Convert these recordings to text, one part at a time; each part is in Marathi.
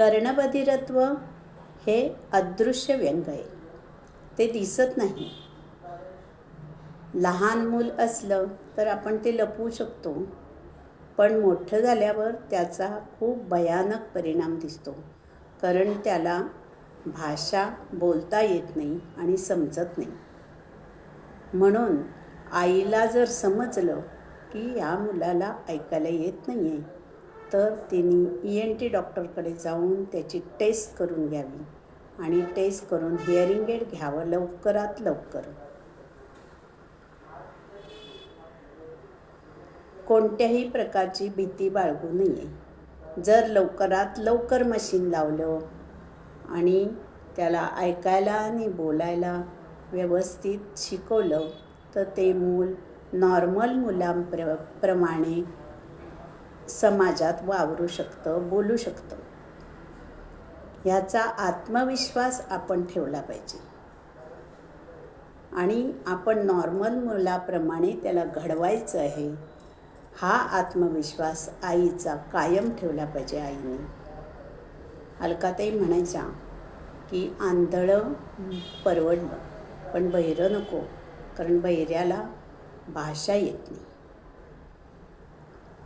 कर्णबधिरत्व हे अदृश्य व्यंग आहे, ते दिसत नाही. लहान मूल असलं तर आपण ते लपवू शकतो, पण मोठं झाल्यावर त्याचा खूप भयानक परिणाम दिसतो, कारण त्याला भाषा बोलता येत नाही आणि समजत नाही. म्हणून आईला जर समजलं की या मुलाला ऐकायला येत नाही आहे, तर तिने ENT डॉक्टरकडे जाऊन त्याची टेस्ट करून घ्यावी आणि टेस्ट करून हिअरिंग एड घ्यावं लवकरात लवकर. कोणत्याही प्रकारची भीती बाळगू नये. जर लवकरात लवकर मशीन लावलं आणि त्याला ऐकायला आणि बोलायला व्यवस्थित शिकवलं, तर ते मूल नॉर्मल मुलांप्रमाणे समाजात वावरू शकतं, बोलू शकतं. ह्याचा आत्मविश्वास आपण ठेवला पाहिजे आणि आपण नॉर्मल मुलाप्रमाणे त्याला घडवायचं आहे. हा आत्मविश्वास आईचा कायम ठेवला पाहिजे. आईने अलकाताई म्हणायच्या की आंधळं परवडलं, पण बहिरं नको, कारण बहिऱ्याला भाषा येत नाही.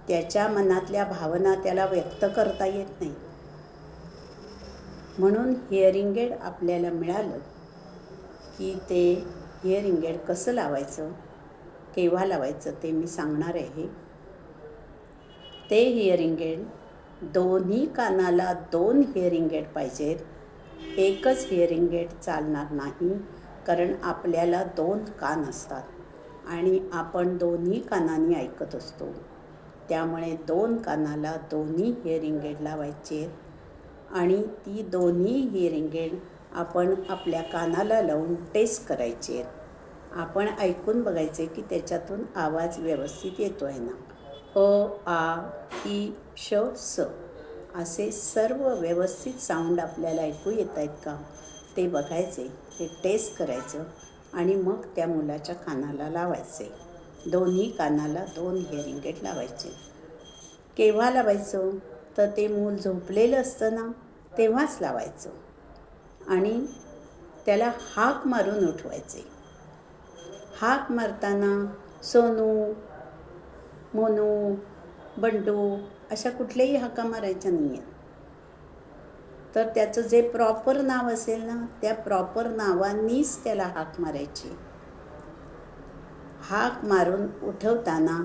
त्याच्या मनातल्या भावना त्याला व्यक्त करता येत नाही. म्हणून हिअरिंग एड आपल्याला मिळालं की ते हिअरिंग एड कसं लावायचं, केव्हा लावायचं ते मी सांगणार आहे. ते हिअरिंग एड दोन्ही कानाला 2 हिअरिंग एड पाहिजेत. एकच हिअरिंग एड चालणार नाही, कारण आपल्याला 2 कान असतात आणि आपण दोन्ही कानांनी ऐकत असतो. त्यामुळे 2 कानाला दोन्ही हिअरिंग एड लावायचे आणि ती दोन्ही हिअरिंग एड आपण आपल्या कानाला लावून टेस्ट करायचे. आपण ऐकून बघायचे की त्याच्यातून आवाज व्यवस्थित येतो आहे ना. अ, आ, इ, श, स असे सर्व व्यवस्थित साऊंड आपल्याला ऐकू येत आहेत का ते बघायचे, ते टेस्ट करायचं आणि मग त्या मुलाच्या कानाला लावायचे. दोन्ही कानाला 2 हिअरिंग एड लावायचे. केव्हा लावायचं, तर ते मूल झोपलेलं असतं ना तेव्हाच लावायचं आणि त्याला हाक मारून उठवायचे. हाक मारताना सोनू, मोनू, बंडू अशा कुठल्याही हाका मारायच्या नाही आहेत. तर त्याचं जे प्रॉपर नाव असेल ना, त्या प्रॉपर नावांनीच त्याला हाक मारायची. हाक मारून उठवताना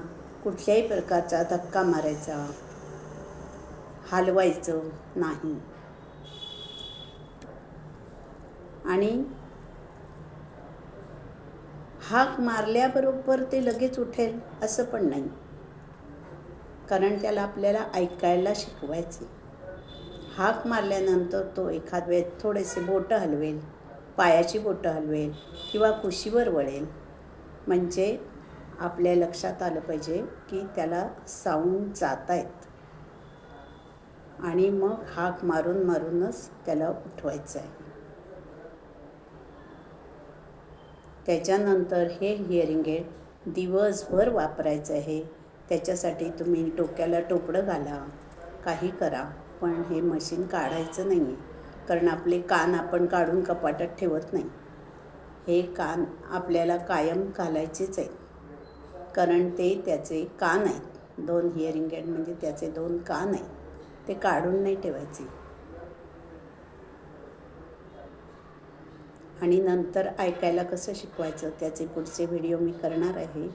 कुठल्याही प्रकारचा धक्का मारायचा, हलवायचं नाही. आणि हाक मारल्याबरोबर ते लगेच उठेल असं पण नाही, कारण त्याला आपल्याला ऐकायला शिकवायचे. हाक मारल्यानंतर तो एखाद वेळेस थोडेसे बोटं हलवेल, पायाची बोटं हलवेल किंवा कुशीवर वळेल, म्हणजे आपल्या लक्षात आलं पाहिजे की त्याला साऊंड जात आहेत आणि मग हाक मारून मारूनच त्याला उठवायचं आहे. त्याच्यानंतर हे हिअरिंग एड दिवसभर वापरायचं आहे. त्याच्यासाठी तुम्ही डोक्याला टोपडं घाला, काही करा, पण हे मशीन काढायचं नाही आहे, कारण आपले कान आपण काढून कपाटात ठेवत नाही. हे कान आपल्याला कायम घालायचेच आहेत, कारण ते त्याचे कान आहेत. 2 हिअरिंग एड म्हणजे त्याचे 2 कान आहेत, ते काढून नाही ठेवायचे. आणि नंतर ऐकायला कसं शिकवायचं त्याचे पुढचे व्हिडिओ मी करणार आहे.